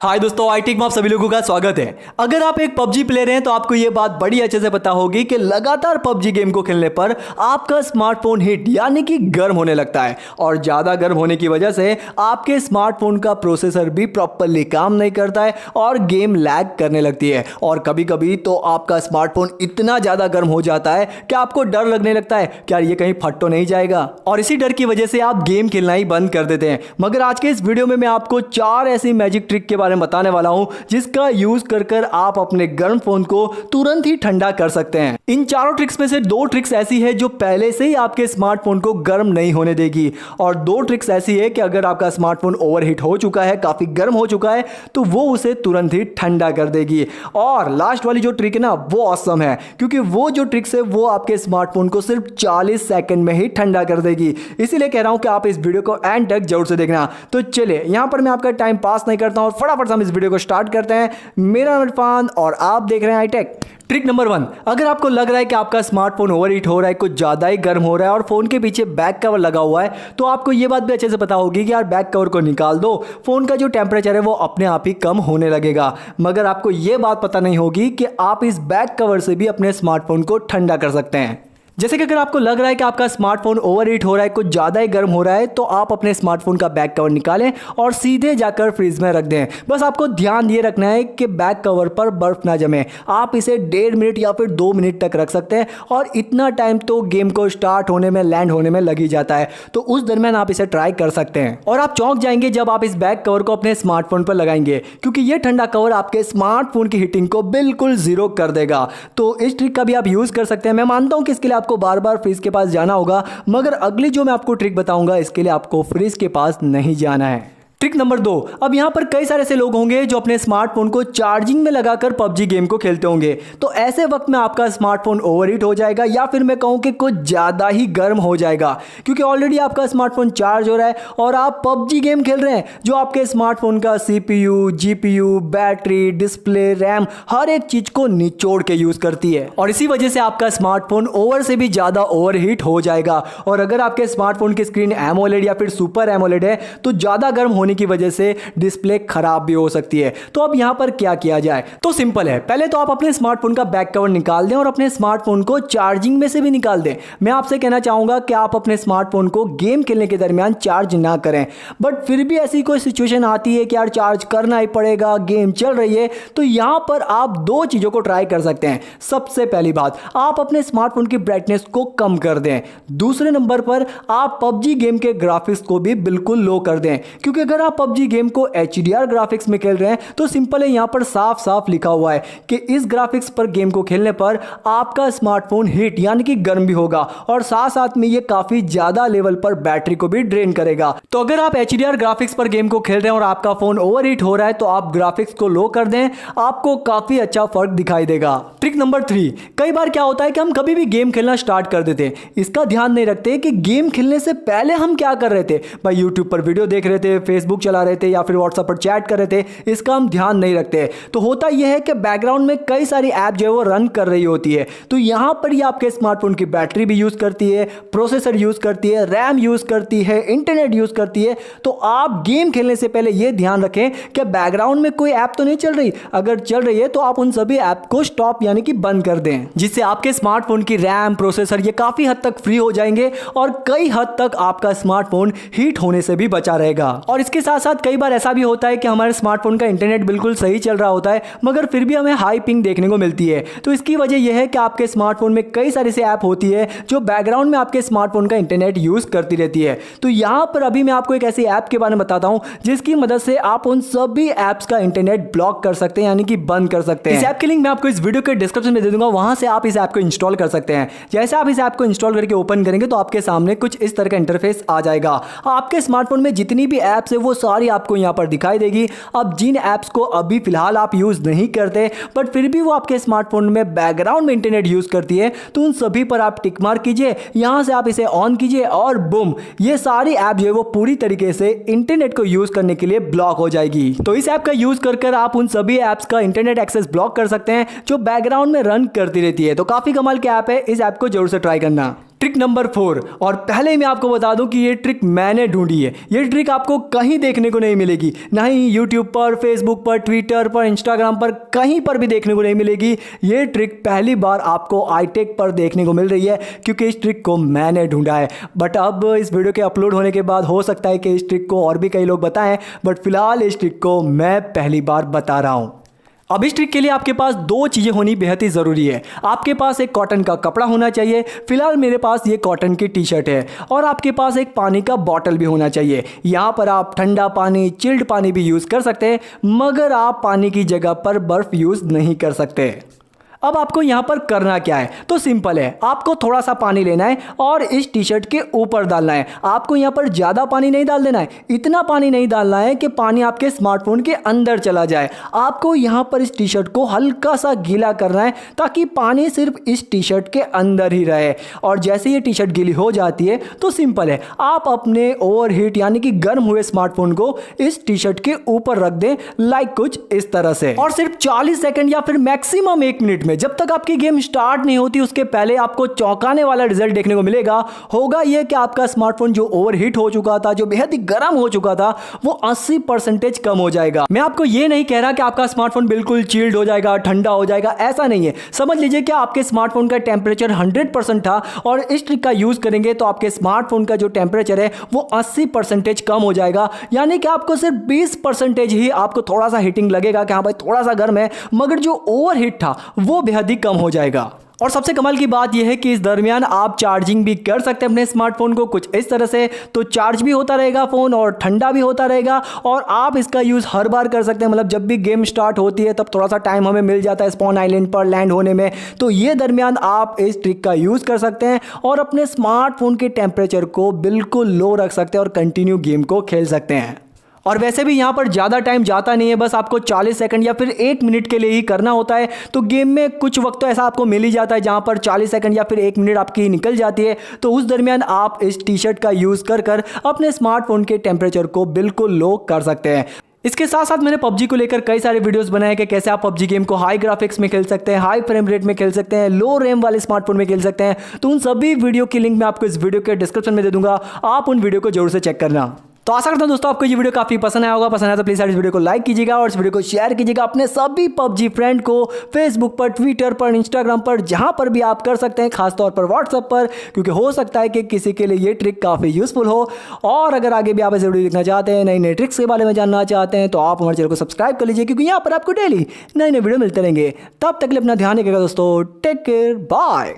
हाय दोस्तों, I take में आप सभी लोगों का स्वागत है। अगर आप एक पबजी प्लेयर हैं तो आपको यह बात बड़ी अच्छे से पता होगी कि लगातार पबजी गेम को खेलने पर आपका स्मार्टफोन हीट यानी कि गर्म होने लगता है और ज़्यादा गर्म होने की वजह से आपके स्मार्टफोन का प्रोसेसर भी प्रॉपरली काम नहीं करता है और गेम लैग करने लगती है। और कभी कभी तो आपका स्मार्टफोन इतना ज़्यादा गर्म हो जाता है कि आपको डर लगने लगता है कि यार ये कहीं फट तो नहीं जाएगा, और इसी डर की वजह से आप गेम खेलना ही बंद कर देते हैं। मगर आज के इस वीडियो में मैं आपको 4 ऐसी मैजिक ट्रिक के बारे में बताने वाला हूं जिसका यूज कर आप अपने गर्म फोन को तुरंत ही ठंडा कर सकते हैं। इन चारों ट्रिक्स में से 2 ट्रिक्स ऐसी है जो पहले से ही आपके स्मार्टफोन को गर्म नहीं होने देगी, और 2 ट्रिक्स ऐसी है कि अगर आपका स्मार्टफोन ओवरहीट हो चुका है, काफी गर्म हो चुका है, तो वो उसे तुरंत ही ठंडा कर देगी। और लास्ट वाली जो ट्रिक है ना, वो ऑसम है, क्योंकि वो जो ट्रिक्स है वो आपके स्मार्टफोन को सिर्फ 40 सेकंड में ही ठंडा कर देगी। इसीलिए कह रहा हूं कि आप इस वीडियो को एंड तक जरूर से देखना। तो चलिए, यहां पर मैं आपका टाइम पास नहीं करता हूं, फटाफट हम इस वीडियो को स्टार्ट करते हैं। मेरा नाम इरफान और आप देख रहे हैं आई टेक। ट्रिक नंबर 1, अगर आपको लग रहा है कि आपका स्मार्टफोन ओवरहीट हो रहा है, कुछ ज़्यादा ही गर्म हो रहा है और फ़ोन के पीछे बैक कवर लगा हुआ है, तो आपको ये बात भी अच्छे से पता होगी कि यार बैक कवर को निकाल दो, फ़ोन का जो टेम्परेचर है वो अपने आप ही कम होने लगेगा। मगर आपको ये बात पता नहीं होगी कि आप इस बैक कवर से भी अपने स्मार्टफोन को ठंडा कर सकते हैं। जैसे कि अगर आपको लग रहा है कि आपका स्मार्टफोन ओवरहीट हो रहा है, कुछ ज़्यादा ही गर्म हो रहा है, तो आप अपने स्मार्टफोन का बैक कवर निकालें और सीधे जाकर फ्रीज में रख दें। बस आपको ध्यान ये रखना है कि बैक कवर पर बर्फ ना जमे। आप इसे 1.5 मिनट या फिर 2 मिनट तक रख सकते हैं, और इतना टाइम तो गेम को स्टार्ट होने में, लैंड होने में लग ही जाता है, तो उस दरमियान आप इसे ट्राई कर सकते हैं। और आप चौंक जाएंगे जब आप इस बैक कवर को अपने स्मार्टफोन पर लगाएंगे, क्योंकि ये ठंडा कवर आपके स्मार्टफोन की हीटिंग को बिल्कुल जीरो कर देगा। तो इस ट्रिक का भी आप यूज़ कर सकते हैं। मैं मानता हूँ कि इसके लिए आपको बार बार फ्रीज के पास जाना होगा, मगर अगली जो मैं आपको ट्रिक बताऊंगा इसके लिए आपको फ्रीज के पास नहीं जाना है। ट्रिक नंबर 2, अब यहां पर कई सारे ऐसे लोग होंगे जो अपने स्मार्टफोन को चार्जिंग में लगाकर पबजी गेम को खेलते होंगे। तो ऐसे वक्त में आपका स्मार्टफोन ओवरहीट हो जाएगा, या फिर मैं कहूं कि कुछ ज़्यादा ही गर्म हो जाएगा, क्योंकि ऑलरेडी आपका स्मार्टफोन चार्ज हो रहा है और आप पबजी गेम खेल रहे हैं जो आपके स्मार्टफोन का CPU, GPU, battery, display, RAM, हर एक चीज़ को निचोड़ के यूज़ करती है। और इसी वजह से आपका स्मार्टफोन ओवर से भी ज़्यादा ओवरहीट हो जाएगा। और अगर आपके स्मार्टफोन की स्क्रीन एमोलेड या फिर सुपर एमोलेड है, तो ज़्यादा गर्म होने की वजह से डिस्प्ले खराब भी हो सकती है। तो अब यहां पर क्या किया जाए? तो सिंपल है, पहले तो आप अपने स्मार्टफोन का बैक कवर निकाल दें और अपने स्मार्टफोन को चार्जिंग में से भी निकाल दें। मैं आपसे कहना चाहूंगा कि आप अपने स्मार्टफोन को गेम खेलने के दरमियान चार्ज ना करें, बट फिर भी ऐसी कोई सिचुएशन आती है कि यार चार्ज करना ही पड़ेगा, गेम चल रही है, तो यहां पर आप 2 चीजों को ट्राई कर सकते हैं। सबसे पहली बात, आप अपने स्मार्टफोन की ब्राइटनेस को कम कर दें। दूसरे नंबर पर आप पबजी गेम के ग्राफिक्स को भी बिल्कुल लो कर दें, क्योंकि अगर आप पबजी गेम को HDR ग्राफिक्स में खेल रहे हैं तो सिंपल है, यहां पर साफ साफ लिखा हुआ है कि इस ग्राफिक्स पर गेम को खेलने पर आपका स्मार्टफोन हीट यानी कि गर्म भी होगा, और साथ साथ में ये काफी ज्यादा लेवल पर बैटरी को भी ड्रेन करेगा। तो अगर आप HDR ग्राफिक्स पर गेम को खेल रहे हैं और आपका फोन ओवरहीट हो रहा है, तो आप ग्राफिक्स को लो कर दें, आपको काफी अच्छा फर्क दिखाई देगा। ट्रिक नंबर 3, कई बार क्या होता है कि हम कभी भी गेम खेलना स्टार्ट कर देते हैं, इसका ध्यान नहीं रखते कि गेम खेलने से पहले हम क्या कर रहे थे। भाई यूट्यूब पर वीडियो देख रहे थे, फेसबुक चला रहे थे, या फिर व्हाट्सएप पर चैट कर रहे थे, इसका हम ध्यान नहीं रखते। तो होता यह है कि बैकग्राउंड में कई सारी ऐप जो है वो रन कर रही होती है, तो यहां पर ये आपके स्मार्टफोन की बैटरी भी यूज करती है, प्रोसेसर यूज करती है, रैम यूज करती है, इंटरनेट यूज करती है। तो आप गेम खेलने से पहले यह ध्यान रखें कि बैकग्राउंड में कोई ऐप तो नहीं चल रही। अगर चल रही है तो आप उन सभी ऐप को स्टॉप यानी कि बंद कर दें, जिससे आपके स्मार्टफोन की रैम, प्रोसेसर ये काफी हद तक फ्री हो जाएंगे और कई हद तक आपका स्मार्टफोन हीट होने से भी बचा रहेगा। और इसके साथ साथ कई बार ऐसा भी होता है कि हमारे स्मार्टफोन का इंटरनेट बिल्कुल सही चल रहा होता है, मगर फिर भी हमें हाई पिंग देखने को मिलती है। तो इसकी वजह यह है कि आपके स्मार्टफोन में कई सारी ऐसी ऐप होती है जो बैकग्राउंड में आपके स्मार्टफोन का इंटरनेट यूज करती रहती है। तो यहां पर अभी मैं आपको एक ऐसी ऐप के बारे में बताता हूं जिसकी मदद से आप उन सभी ऐप्स का इंटरनेट ब्लॉक कर सकते हैं, यानी कि बंद कर सकते हैं। इस ऐप की लिंक मैं आपको इस वीडियो के डिस्क्रिप्शन में दे दूंगा, वहां से आप इस ऐप को इंस्टॉल कर सकते हैं। जैसे आप इस ऐप को इंस्टॉल करके ओपन करेंगे तो आपके सामने कुछ इस तरह का इंटरफेस आ जाएगा। आपके स्मार्टफोन में जितनी भी ऐप्स है वो सारी आपको यहां पर दिखाई देगी। अब जिन ऐप्स को अभी फिलहाल आप यूज नहीं करते बट फिर भी वो आपके स्मार्टफोन में बैकग्राउंड में इंटरनेट यूज करती है, तो उन सभी पर आप टिक मार्क कीजिए, यहां से आप इसे ऑन कीजिए और बूम, ये सारी ऐप जो है वो पूरी तरीके से इंटरनेट को यूज करने के लिए ब्लॉक हो जाएगी। तो इस ऐप का यूज कर आप उन सभी ऐप्स का इंटरनेट एक्सेस ब्लॉक कर सकते हैं जो बैकग्राउंड में रन करती रहती है। तो काफी कमाल की ऐप है, इस ऐप को जरूर से ट्राई करना। Trick number 4। और पहले ही मैं आपको बता दूं कि ये ट्रिक मैंने ढूंढी है। ये ट्रिक आपको कहीं देखने को नहीं मिलेगी, ना ही यूट्यूब पर, फेसबुक पर, ट्विटर पर, इंस्टाग्राम पर, कहीं पर भी देखने को नहीं मिलेगी। ये ट्रिक पहली बार आपको iTech पर देखने को मिल रही है, क्योंकि इस ट्रिक को मैंने ढूंढा है। बट अब इस वीडियो के अपलोड होने के बाद हो सकता है कि इस ट्रिक को और भी कई लोग बताएं, बट फिलहाल इस ट्रिक को मैं पहली बार बता रहा हूं। अब इस ट्रिक के लिए आपके पास दो चीज़ें होनी बेहद ही ज़रूरी है। आपके पास एक कॉटन का कपड़ा होना चाहिए, फिलहाल मेरे पास ये कॉटन की टी शर्ट है, और आपके पास एक पानी का बॉटल भी होना चाहिए। यहाँ पर आप ठंडा पानी, चिल्ड पानी भी यूज़ कर सकते हैं, मगर आप पानी की जगह पर बर्फ़ यूज़ नहीं कर सकते। अब आपको यहाँ पर करना क्या है, तो सिंपल है। आपको थोड़ा सा पानी लेना है और इस टी शर्ट के ऊपर डालना है। आपको यहाँ पर ज़्यादा पानी नहीं डाल देना है, इतना पानी नहीं डालना है कि पानी आपके स्मार्टफोन के अंदर चला जाए। आपको यहाँ पर इस टी शर्ट को हल्का सा गीला करना है, ताकि पानी सिर्फ इस टी शर्ट के अंदर ही रहे। और जैसे ये टी शर्ट गीली हो जाती है तो सिंपल है, आप अपने ओवरहीट यानी कि गर्म हुए स्मार्टफोन को इस टी शर्ट के ऊपर रख दें, लाइक कुछ इस तरह से। और सिर्फ 40 सेकंड या फिर मैक्सिमम 1 मिनट में, जब तक आपकी गेम स्टार्ट नहीं होती उसके पहले आपको चौंकाने वाला रिजल्ट देखने को मिलेगा। होगा यह कि आपका स्मार्टफोन जो ओवरहीट हो चुका था, जो बेहद ही गर्म हो चुका था, वो 80% कम हो जाएगा। मैं आपको यह नहीं कह रहा कि आपका स्मार्टफोन बिल्कुल चिल्ड हो जाएगा, ठंडा हो जाएगा, ऐसा नहीं है। समझ लीजिए कि आपके स्मार्टफोन का टेम्परेचर 100% था, और इस ट्रिक का यूज करेंगे तो आपके स्मार्टफोन का जो टेम्परेचर है वो 80% कम हो जाएगा। यानी कि आपको सिर्फ 20% ही आपको थोड़ा सा हीटिंग लगेगा कि हाँ भाई थोड़ा सा गर्म है, मगर जो ओवरहीट था वो बेहद ही कम हो जाएगा। और सबसे कमाल की बात यह है कि इस दरमियान आप चार्जिंग भी कर सकते हैं अपने स्मार्टफोन को कुछ इस तरह से, तो चार्ज भी होता रहेगा फ़ोन और ठंडा भी होता रहेगा। और आप इसका यूज़ हर बार कर सकते हैं, मतलब जब भी गेम स्टार्ट होती है तब थोड़ा सा टाइम हमें मिल जाता है स्पॉन आइलैंड पर लैंड होने में, तो ये दरमियान आप इस ट्रिक का यूज़ कर सकते हैं और अपने स्मार्टफोन के टेम्परेचर को बिल्कुल लो रख सकते हैं और कंटिन्यू गेम को खेल सकते हैं। और वैसे भी यहाँ पर ज़्यादा टाइम जाता नहीं है, बस आपको 40 सेकंड या फिर 1 मिनट के लिए ही करना होता है। तो गेम में कुछ वक्त तो ऐसा आपको मिल ही जाता है जहाँ पर 40 सेकंड या फिर 1 मिनट आपकी निकल जाती है, तो उस दरमियान आप इस टी शर्ट का यूज़ कर अपने स्मार्टफोन के टेम्परेचर को बिल्कुल लो कर सकते हैं। इसके साथ साथ मैंने पबजी को लेकर कई सारे वीडियोस बनाए कि कैसे आप पबजी गेम को हाई ग्राफिक्स में खेल सकते हैं, हाई फ्रेम रेट में खेल सकते हैं, लो रैम वाले स्मार्टफोन में खेल सकते हैं। तो उन सभी वीडियो की लिंक मैं आपको इस वीडियो के डिस्क्रिप्शन में दे दूंगा, आप उन वीडियो को जरूर से चेक करना। तो आशा करता हूं दोस्तों आपको ये वीडियो काफी पसंद आया होगा। पसंद आया तो प्लीज इस वीडियो को लाइक कीजिएगा और इस वीडियो को शेयर कीजिएगा अपने सभी पबजी फ्रेंड को, फेसबुक पर, ट्विटर पर, इंस्टाग्राम पर, जहां पर भी आप कर सकते हैं, खासतौर पर व्हाट्सएप पर, क्योंकि हो सकता है कि किसी के लिए ये ट्रिक काफी यूजफुल हो। और अगर आगे भी आप ऐसे वीडियो देखना चाहते हैं, नई नई ट्रिक्स के बारे में जानना चाहते हैं, तो आप हमारे चैनल को सब्सक्राइब कर लीजिए, क्योंकि यहाँ पर आपको डेली नए नए वीडियो मिलते रहेंगे। तब तक के लिए अपना ध्यान रखिएगा दोस्तों। Take care, bye.